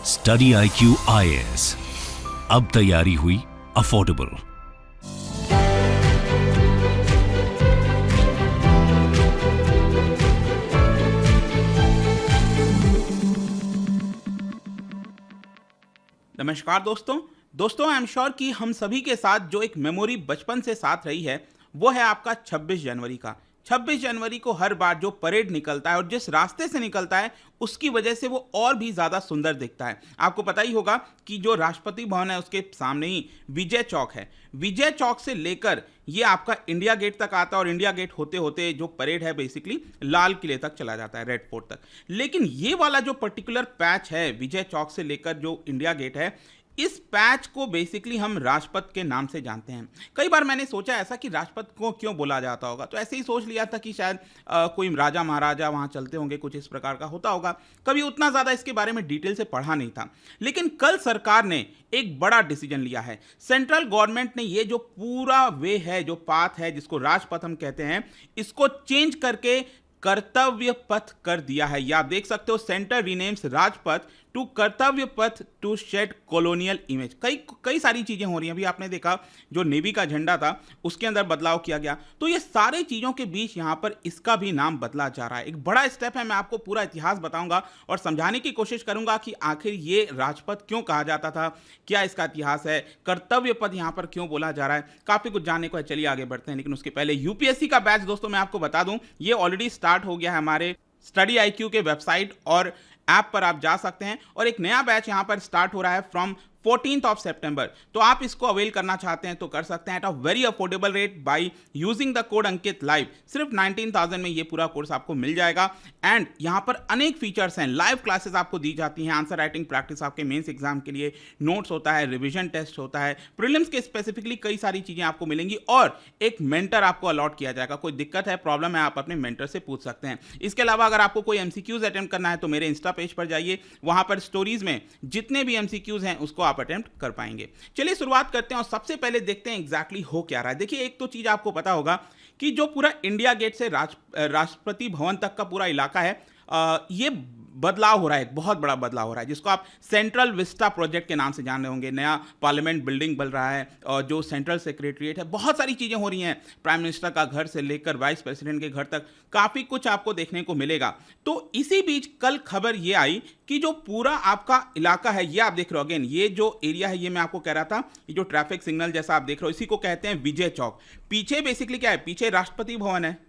Study IQ IAS, अब तैयारी हुई अफोर्डेबल। नमस्कार दोस्तों, आई एम श्योर कि हम सभी के साथ जो एक मेमोरी बचपन से साथ रही है वो है आपका 26 जनवरी का। 26 जनवरी को हर बार जो परेड निकलता है और जिस रास्ते से निकलता है उसकी वजह से वो और भी ज़्यादा सुंदर दिखता है। आपको पता ही होगा कि जो राष्ट्रपति भवन है उसके सामने ही विजय चौक है। विजय चौक से लेकर ये आपका इंडिया गेट तक आता है और इंडिया गेट होते होते जो परेड है बेसिकली लाल किले तक चला जाता है, रेड फोर्ट तक। लेकिन ये वाला जो पर्टिकुलर पैच है विजय चौक से लेकर जो इंडिया गेट है, इस पैच को बेसिकली हम राजपथ के नाम से जानते हैं। कई बार मैंने सोचा ऐसा कि राजपथ को क्यों बोला जाता होगा, तो ऐसे ही सोच लिया था कि शायद कोई राजा महाराजा वहाँ चलते होंगे, कुछ इस प्रकार का होता होगा। कभी उतना ज़्यादा इसके बारे में डिटेल से पढ़ा नहीं था। लेकिन कल सरकार ने एक बड़ा डिसीजन लिया है। सेंट्रल गवर्नमेंट ने ये जो पूरा वे है, जो पाथ है जिसको राजपथ हम कहते हैं, इसको चेंज करके कर्तव्य पथ कर दिया है। ये आप देख सकते हो, सेंटर रीनेम्स राजपथ टू कर्तव्य पथ टू शेड कॉलोनियल इमेज। कई सारी चीजें हो रही हैं। अभी आपने देखा जो नेवी का झंडा था उसके अंदर बदलाव किया गया, तो ये सारे चीजों के बीच यहाँ पर इसका भी नाम बदला जा रहा है। एक बड़ा स्टेप है। मैं आपको पूरा इतिहास बताऊंगा और समझाने की कोशिश करूंगा कि आखिर ये राजपथ क्यों कहा जाता था, क्या इसका इतिहास है, कर्तव्य पथ यहाँ पर क्यों बोला जा रहा है। काफी कुछ जानने को है, चलिए आगे बढ़ते हैं। लेकिन उसके पहले यूपीएससी का बैच दोस्तों मैं आपको बता दूं, ये ऑलरेडी स्टार्ट हो गया है हमारे स्टडी IQ के वेबसाइट और ऐप पर आप जा सकते हैं। और एक नया बैच यहां पर स्टार्ट हो रहा है फ्रॉम 14th of September। तो आप इसको अवेल करना चाहते हैं तो कर सकते हैं at a very affordable rate by using the code Ankit live. सिर्फ 19,000 में ये पूरा कोर्स आपको मिल जाएगा। एंड यहाँ पर अनेक फीचर्स हैं। लाइव क्लासेस आपको दी जाती हैं, आंसर राइटिंग प्रैक्टिस आपके मेंस एग्जाम के लिए, नोट्स होता है, रिविजन टेस्ट होता है, प्रीलिम्स के स्पेसिफिकली कई सारी चीजें आपको मिलेंगी और एक मेंटर आपको अलॉट किया जाएगा। कोई दिक्कत है, प्रॉब्लम है, आप अपने मेंटर से पूछ सकते हैं। इसके अलावा अगर आपको कोई MCQs अटेम्प्ट करना है तो मेरे इंस्टा पेज पर जाइए, वहां पर स्टोरीज में जितने भी MCQs हैं उसको आप अटेम्प्ट कर पाएंगे। चलिए शुरुआत करते हैं और सबसे पहले देखते हैं एग्जैक्टली हो क्या रहा है। देखिए, एक तो चीज आपको पता होगा कि जो पूरा इंडिया गेट से राष्ट्रपति भवन तक का पूरा इलाका है, ये बदलाव हो रहा है, एक बहुत बड़ा बदलाव हो रहा है जिसको आप सेंट्रल विस्टा प्रोजेक्ट के नाम से जान रहे होंगे। नया पार्लियामेंट बिल्डिंग बन रहा है और जो सेंट्रल सेक्रेटरीट है, बहुत सारी चीज़ें हो रही हैं। प्राइम मिनिस्टर का घर से लेकर वाइस प्रेसिडेंट के घर तक काफ़ी कुछ आपको देखने को मिलेगा। तो इसी बीच कल खबर ये आई कि जो पूरा आपका इलाका है, ये आप देख रहे हो, अगेन ये जो एरिया है, ये मैं आपको कह रहा था, ये जो ट्रैफिक सिग्नल जैसा आप देख रहे हो, इसी को कहते हैं विजय चौक। पीछे बेसिकली क्या है, पीछे राष्ट्रपति भवन है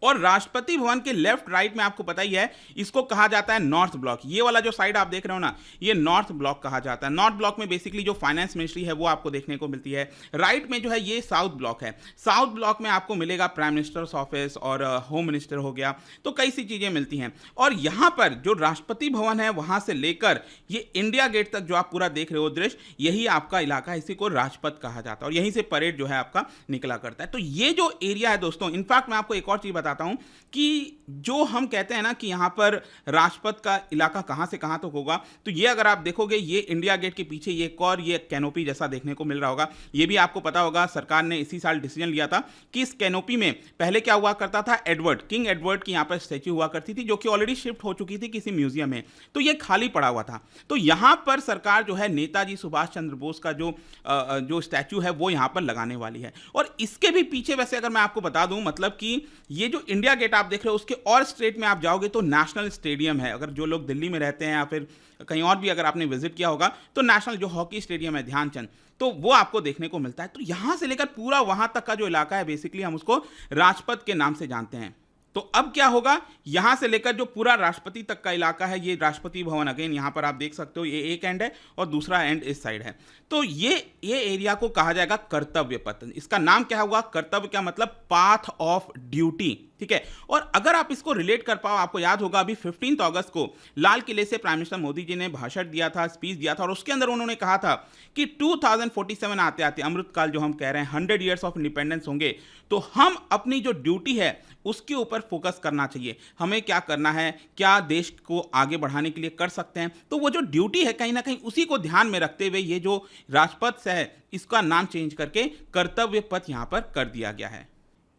और राष्ट्रपति भवन के लेफ्ट राइट में आपको पता ही है इसको कहा जाता है नॉर्थ ब्लॉक। ये वाला जो साइड आप देख रहे हो ना, ये नॉर्थ ब्लॉक कहा जाता है। नॉर्थ ब्लॉक में बेसिकली जो फाइनेंस मिनिस्ट्री है वो आपको देखने को मिलती है। राइट में जो है ये साउथ ब्लॉक है। साउथ ब्लॉक में आपको मिलेगा प्राइम मिनिस्टर्स ऑफिस और होम मिनिस्टर हो गया, तो कई सी चीजें मिलती हैं। और यहां पर जो राष्ट्रपति भवन है वहां से लेकर ये इंडिया गेट तक जो आप पूरा देख रहे हो दृश्य, यही आपका इलाका है, इसी को राजपथ कहा जाता है और यहीं से परेड जो है आपका निकला करता है। तो ये जो एरिया है दोस्तों, इनफैक्ट मैं आपको एक और चीज बताता हूं कि जो हम कहते हैं ना कि यहां पर राजपथ का इलाका कहां से कहां तक होगा, तो ये अगर आप देखोगे, ये इंडिया गेट के पीछे ये एक और ये कैनोपी जैसा देखने को मिल रहा होगा। ये भी आपको पता होगा, सरकार ने इसी साल डिसीजन लिया था कि इस कैनोपी में पहले क्या हुआ करता था, किंग एडवर्ड की यहां पर स्टैच्यू हुआ करती थी, जो कि ऑलरेडी शिफ्ट हो चुकी थी किसी म्यूजियम में, तो ये खाली पड़ा हुआ था। तो यहां पर सरकार जो है नेताजी सुभाष चंद्र बोस का जो स्टैच्यू है वो यहां पर लगाने वाली है। और इसके भी पीछे वैसे अगर मैं आपको बता दूं, मतलब कि ये जो इंडिया गेट आप देख रहे हो उसके और स्टेट में आप जाओगे तो नेशनल स्टेडियम है। अगर जो लोग दिल्ली में रहते हैं या फिर कहीं और भी अगर आपने विजिट किया होगा तो नेशनल जो हॉकी स्टेडियम है ध्यानचंद, तो वो आपको देखने को मिलता है। तो यहां से लेकर पूरा वहां तक का जो इलाका है बेसिकली हम उसको राजपथ के नाम से जानते हैं। तो अब क्या होगा, यहां से लेकर जो पूरा राष्ट्रपति तक का इलाका है, ये राष्ट्रपति भवन, अगेन यहां पर आप देख सकते हो, ये एक एंड है और दूसरा एंड इस साइड है। तो ये एरिया को कहा जाएगा कर्तव्य पथ। इसका नाम क्या होगा, कर्तव्य क्या मतलब पाथ ऑफ ड्यूटी, ठीक है। और अगर आप इसको रिलेट कर पाओ, आपको याद होगा अभी 15 अगस्त को लाल किले से प्राइम मिनिस्टर मोदी जी ने भाषण दिया था, स्पीच दिया था और उसके अंदर उन्होंने कहा था कि 2047 आते आते अमृतकाल जो हम कह रहे हैं 100 ईयर्स ऑफ इंडिपेंडेंस होंगे, तो हम अपनी जो ड्यूटी है उसके ऊपर फोकस करना चाहिए। हमें क्या करना है, क्या देश को आगे बढ़ाने के लिए कर सकते हैं, तो वो जो ड्यूटी है कहीं ना कहीं उसी को ध्यान में रखते हुए ये जो राजपथ है इसका नाम चेंज करके कर्तव्य पथ यहां पर कर दिया गया है।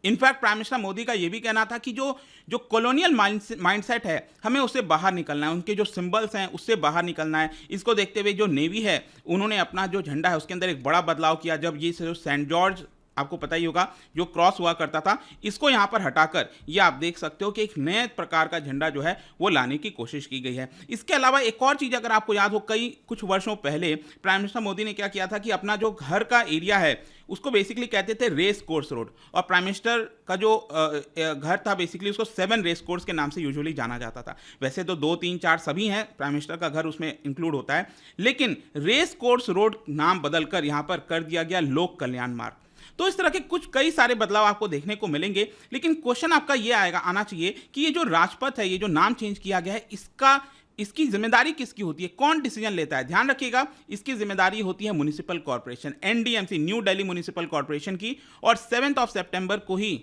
इनफैक्ट प्राइम मिनिस्टर मोदी का यह भी कहना था कि जो जो कॉलोनियल माइंडसेट है हमें उससे बाहर निकलना है, उनके जो सिंबल्स हैं उससे बाहर निकलना है। इसको देखते हुए जो नेवी है उन्होंने अपना जो झंडा है उसके अंदर एक बड़ा बदलाव किया, जब ये जो सेंट जॉर्ज आपको पता ही होगा जो क्रॉस हुआ करता था, इसको यहां पर हटाकर ये आप देख सकते हो कि एक नए प्रकार का झंडा जो है वो लाने की कोशिश की गई है। इसके अलावा एक और चीज अगर आपको याद हो, कुछ वर्षों पहले प्राइम मिनिस्टर मोदी ने क्या किया था कि अपना जो घर का एरिया है उसको बेसिकली कहते थे रेस कोर्स रोड, और प्राइम मिनिस्टर का जो घर था बेसिकली उसको 7 रेस कोर्स के नाम से यूजुअली जाना जाता था। वैसे तो 2, 3, 4 सभी हैं, प्राइम मिनिस्टर का घर उसमें इंक्लूड होता है, लेकिन रेस कोर्स रोड नाम बदलकर यहां पर कर दिया गया लोक कल्याण मार्ग। तो इस तरह के कई सारे बदलाव आपको देखने को मिलेंगे, लेकिन क्वेश्चन आपका ये आना चाहिए कि ये जो राजपथ है, ये जो नाम चेंज किया गया है, इसकी जिम्मेदारी किसकी होती है, कौन डिसीजन लेता है? ध्यान रखिएगा, इसकी जिम्मेदारी होती है municipal corporation, NDMC, new Delhi municipal corporation की, और 7 सितंबर को ही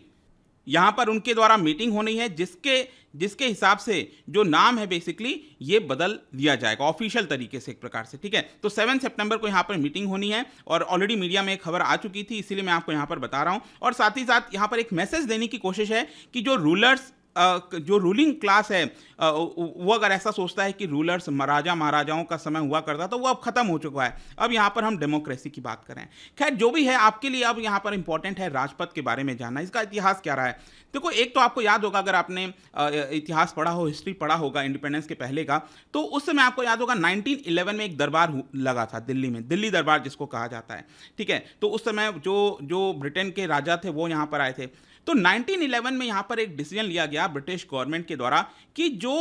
यहां पर उनके द्वारा मीटिंग होनी है, जिसके हिसाब से जो नाम है बेसिकली ये बदल दिया जाएगा ऑफिशियल तरीके से एक प्रकार से, ठीक है। तो 7 सितंबर को यहां पर मीटिंग होनी है, और ऑलरेडी मीडिया में एक खबर आ चुकी थी, इसीलिए मैं आपको यहां पर बता रहा हूं। और साथ ही साथ यहां पर एक मैसेज देने की कोशिश है कि जो जो रूलिंग क्लास है वो अगर ऐसा सोचता है कि रूलर्स राजा महाराजाओं का समय हुआ करता तो वो अब खत्म हो चुका है, अब यहाँ पर हम डेमोक्रेसी की बात करें। खैर जो भी है, आपके लिए अब यहाँ पर इंपॉर्टेंट है राजपथ के बारे में जानना, इसका इतिहास क्या रहा है। देखो, एक तो आपको याद होगा, अगर आपने इतिहास पढ़ा हो, हिस्ट्री पढ़ा होगा इंडिपेंडेंस के पहले का, तो उस समय आपको याद होगा 1911 में एक दरबार लगा था दिल्ली में, दिल्ली दरबार जिसको कहा जाता है, ठीक है। तो उस समय जो ब्रिटेन के राजा थे वो यहाँ पर आए थे। तो 1911 में यहां पर एक डिसीजन लिया गया ब्रिटिश गवर्नमेंट के द्वारा कि जो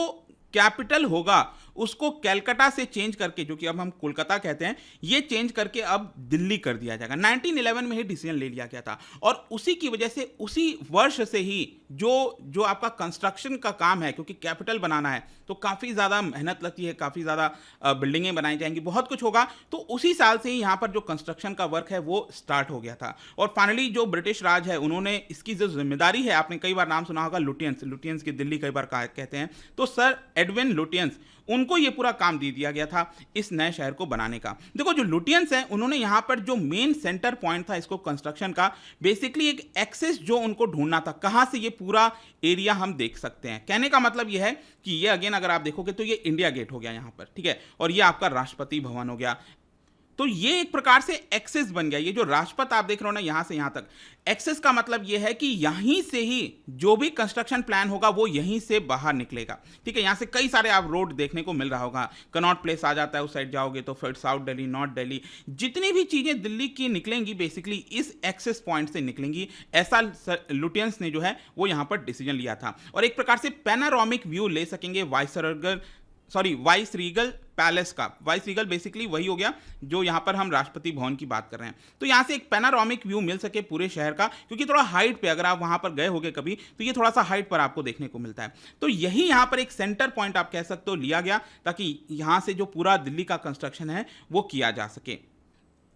कैपिटल होगा उसको कैलकाटा से चेंज करके, जो कि अब हम कोलकाता कहते हैं, ये चेंज करके अब दिल्ली कर दिया जाएगा। 1911 में ही डिसीजन ले लिया गया था, और उसी की वजह से उसी वर्ष से ही जो आपका कंस्ट्रक्शन का काम है, क्योंकि कैपिटल बनाना है तो काफ़ी ज़्यादा मेहनत लगती है, काफ़ी ज़्यादा बिल्डिंगें बनाई जाएंगी, बहुत कुछ होगा, तो उसी साल से ही यहाँ पर जो कंस्ट्रक्शन का वर्क है वो स्टार्ट हो गया था। और फाइनली जो ब्रिटिश राज है उन्होंने इसकी जो जिम्मेदारी है, आपने कई बार नाम सुना होगा लुटियंस की दिल्ली कई बार कहते हैं, तो सर एडविन लुटियंस, उनको ये पूरा काम दे दिया गया था इस नए शहर को बनाने का। देखो, जो लुटियंस हैं उन्होंने यहाँ पर जो मेन सेंटर पॉइंट था इसको कंस्ट्रक्शन का, बेसिकली एक एक्सेस जो उनको ढूंढना था, कहाँ से ये पूरा एरिया हम देख सकते हैं। कहने का मतलब ये है कि ये अगेन अगर आप देखोगे तो ये इंडिया गेट हो गया यहाँ पर, ठीक है, और ये आपका राष्ट्रपति भवन हो गया। तो ये एक प्रकार से एक्सेस बन गया। ये जो राजपथ आप देख रहे हो ना, यहां से यहां तक, एक्सेस का मतलब ये है कि यहीं से ही जो भी कंस्ट्रक्शन प्लान होगा वो यहीं से बाहर निकलेगा, ठीक है। यहां से कई सारे आप रोड देखने को मिल रहा होगा, कनॉट प्लेस आ जाता है, उस साइड जाओगे तो फिर साउथ दिल्ली, नॉर्थ दिल्ली, जितनी भी चीजें दिल्ली की निकलेंगी बेसिकली इस एक्सेस पॉइंट से निकलेंगी, ऐसा लुटियंस ने जो है वो यहां पर डिसीजन लिया था। और एक प्रकार से पैनारोमिक व्यू ले सकेंगे वाइस रीगल पैलेस का। वाइस रीगल बेसिकली वही हो गया जो यहां पर हम राष्ट्रपति भवन की बात कर रहे हैं। तो यहां से एक पैनारोमिक व्यू मिल सके पूरे शहर का, क्योंकि थोड़ा हाइट पे, अगर आप वहां पर गए होगे कभी, तो ये थोड़ा सा हाइट पर आपको देखने को मिलता है। तो यही यहां पर एक सेंटर पॉइंट आप कह सकते हो लिया गया, ताकि यहां से जो पूरा दिल्ली का कंस्ट्रक्शन है वो किया जा सके।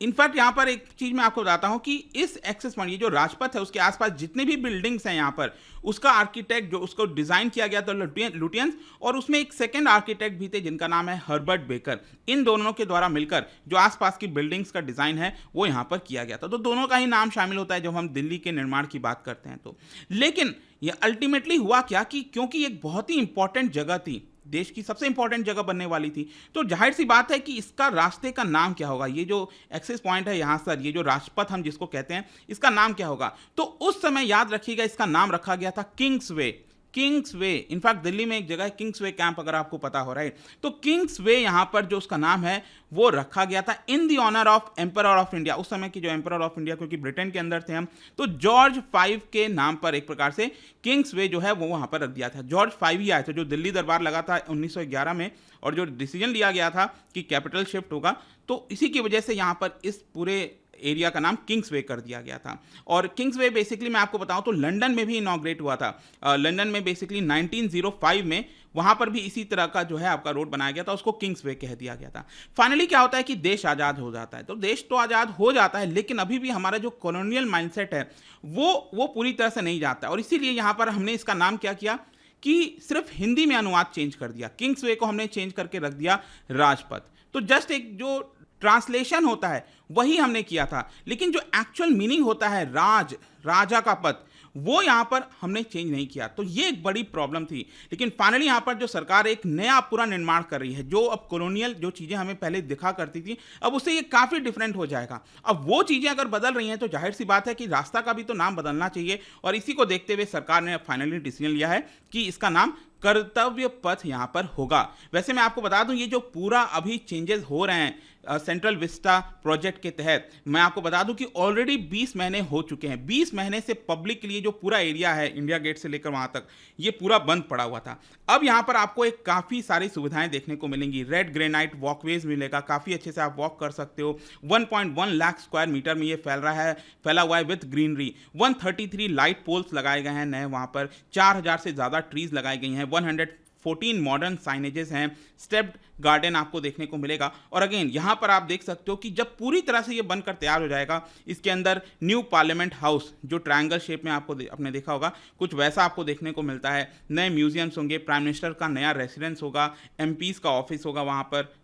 इनफैक्ट यहाँ पर एक चीज मैं आपको बताता हूँ कि इस एक्सेस पॉइंट, ये जो राजपथ है उसके आसपास जितने भी बिल्डिंग्स हैं यहाँ पर, उसका आर्किटेक्ट जो उसको डिजाइन किया गया था लुटियंस, और उसमें एक सेकंड आर्किटेक्ट भी थे जिनका नाम है हर्बर्ट बेकर। इन दोनों के द्वारा मिलकर जो आसपास की बिल्डिंग्स का डिजाइन है वो यहाँ पर किया गया था। तो दोनों का ही नाम शामिल होता है जब हम दिल्ली के निर्माण की बात करते हैं तो। लेकिन ये अल्टीमेटली हुआ क्या कि क्योंकि एक बहुत ही इंपॉर्टेंट जगह थी, देश की सबसे इंपॉर्टेंट जगह बनने वाली थी, तो जाहिर सी बात है कि इसका रास्ते का नाम क्या होगा। ये जो एक्सेस पॉइंट है यहाँ सर, ये जो राजपथ हम जिसको कहते हैं, इसका नाम क्या होगा। तो उस समय याद रखिएगा इसका नाम रखा गया था किंग्सवे। इनफैक्ट दिल्ली में एक जगह है किंग्सवे कैंप, अगर आपको पता हो रहा है, तो किंग्सवे यहां पर जो उसका नाम है वो रखा गया था in the honour of emperor of India. उस समय की जो एम्परर ऑफ इंडिया, क्योंकि ब्रिटेन के अंदर थे हम, तो जॉर्ज 5 के नाम पर एक प्रकार से किंग्सवे जो है वो वहां पर रख दिया था। जॉर्ज 5 ही आए थे, जो दिल्ली दरबार लगा था 1911 में, और जो डिसीजन लिया गया था कि कैपिटल शिफ्ट होगा, तो इसी की वजह से यहां पर इस पूरे एरिया का नाम किंग्सवे कर दिया गया था। और किंग्सवे बेसिकली मैं आपको बताऊं तो लंदन में भी इनॉग्रेट हुआ था। लंदन में बेसिकली 1905 में वहां पर भी इसी तरह का जो है आपका रोड बनाया गया था, उसको किंग्सवे कह दिया गया था। फाइनली क्या होता है कि देश आज़ाद हो जाता है। तो देश तो आज़ाद हो जाता है, लेकिन अभी भी हमारा जो कॉलोनियल माइंडसेट है वो पूरी तरह से नहीं जाता, और इसीलिए यहां पर हमने इसका नाम क्या किया कि सिर्फ हिंदी में अनुवाद चेंज कर दिया, किंग्सवे को हमने चेंज करके रख दिया राजपथ। तो जस्ट एक जो ट्रांसलेशन होता है वही हमने किया था, लेकिन जो एक्चुअल मीनिंग होता है राजा का पथ, वो यहाँ पर हमने चेंज नहीं किया। तो ये एक बड़ी प्रॉब्लम थी। लेकिन फाइनली यहाँ पर जो सरकार एक नया पूरा निर्माण कर रही है, जो अब कॉलोनियल जो चीज़ें हमें पहले दिखा करती थी, अब उससे ये काफ़ी डिफरेंट हो जाएगा। अब वो चीज़ें अगर बदल रही हैं तो जाहिर सी बात है कि रास्ता का भी तो नाम बदलना चाहिए, और इसी को देखते हुए सरकार ने फाइनली डिसीजन लिया है कि इसका नाम कर्तव्य पथ यहाँ पर होगा। वैसे मैं आपको बता दूं, ये जो पूरा अभी चेंजेस हो रहे हैं सेंट्रल विस्टा प्रोजेक्ट के तहत, मैं आपको बता दूं कि ऑलरेडी 20 महीने हो चुके हैं। 20 महीने से पब्लिक के लिए जो पूरा एरिया है इंडिया गेट से लेकर वहां तक, ये पूरा बंद पड़ा हुआ था। अब यहाँ पर आपको एक काफ़ी सारी सुविधाएं देखने को मिलेंगी। रेड ग्रेनाइट वॉकवेज मिलेगा, काफ़ी अच्छे से आप वॉक कर सकते हो। 1.1 लाख स्क्वायर मीटर में ये फैला हुआ है विथ ग्रीनरी। 133 लाइट पोल्स लगाए गए हैं नए वहाँ पर। 4000 से ज़्यादा ट्रीज लगाई गई हैं। 114 मॉडर्न साइनेजेस हैं। स्टेप्ड गार्डन आपको देखने को मिलेगा। और अगेन यहाँ पर आप देख सकते हो कि जब पूरी तरह से ये बनकर तैयार हो जाएगा, इसके अंदर न्यू पार्लियामेंट हाउस जो ट्रायंगल शेप में आपको आपने देखा होगा, कुछ वैसा आपको देखने को मिलता है। नए म्यूजियम्स होंगे, प्राइम मिनिस्टर का नया रेसिडेंस होगा, एमपीज का ऑफिस होगा वहाँ पर,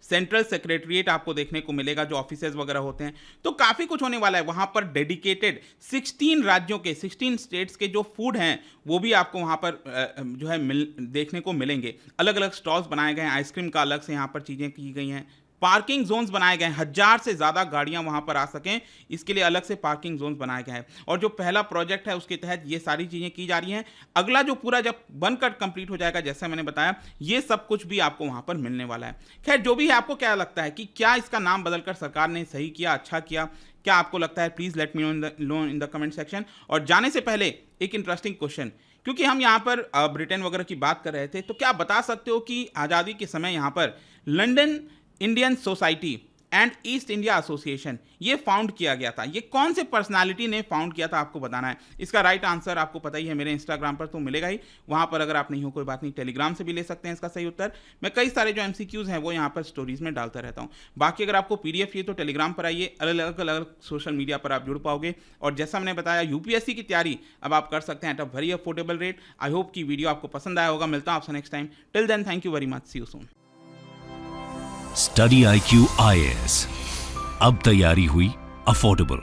सेंट्रल सेक्रेटरीट आपको देखने को मिलेगा जो ऑफिसेज वगैरह होते हैं। तो काफ़ी कुछ होने वाला है वहाँ पर। डेडिकेटेड 16 राज्यों के 16 स्टेट्स के जो फूड हैं वो भी आपको वहाँ पर जो है देखने को मिलेंगे। अलग अलग स्टॉल्स बनाए गए हैं, आइसक्रीम का अलग से यहाँ पर चीज़ें की गई हैं। पार्किंग जोन्स बनाए गए हैं, 1000 से ज़्यादा गाड़ियां वहां पर आ सकें, इसके लिए अलग से पार्किंग जोन्स बनाए गए हैं। और जो पहला प्रोजेक्ट है उसके तहत ये सारी चीज़ें की जा रही हैं। अगला जो पूरा जब बनकर कंप्लीट हो जाएगा, जैसा मैंने बताया, ये सब कुछ भी आपको वहां पर मिलने वाला है। खैर जो भी है, आपको क्या लगता है कि क्या इसका नाम बदलकर सरकार ने सही किया, अच्छा किया? क्या आपको लगता है? Please let me know in the comment section. और जाने से पहले एक इंटरेस्टिंग क्वेश्चन, क्योंकि हम यहाँ पर ब्रिटेन वगैरह की बात कर रहे थे, तो क्या आप बता सकते हो कि आज़ादी के समय यहाँ पर London Indian society and east India association ये फाउंड किया गया था, ये कौन से पर्सनालिटी ने फाउंड किया था? आपको बताना है। इसका राइट आंसर आपको पता ही है, मेरे इंस्टाग्राम पर तो मिलेगा ही। वहां पर अगर आप नहीं हो कोई बात नहीं, टेलीग्राम से भी ले सकते हैं इसका सही उत्तर। मैं कई सारे जो एमसीक्यूज हैं वो यहाँ पर स्टोरीज में डालता रहता हूँ। बाकी अगर आपको पीडीएफ चाहिए तो टेलीग्राम पर आइए, अलग अलग सोशल मीडिया पर आप जुड़ पाओगे। और जैसा मैंने बताया, यूपीएससी की तैयारी अब आप कर सकते हैं at a very affordable rate. I hope कि वीडियो आपको पसंद आया होगा। मिलता हूँ आपसे next time. Till then, thank you very much, see you soon. Study IQ IAS, अब तैयारी हुई अफोर्डेबल।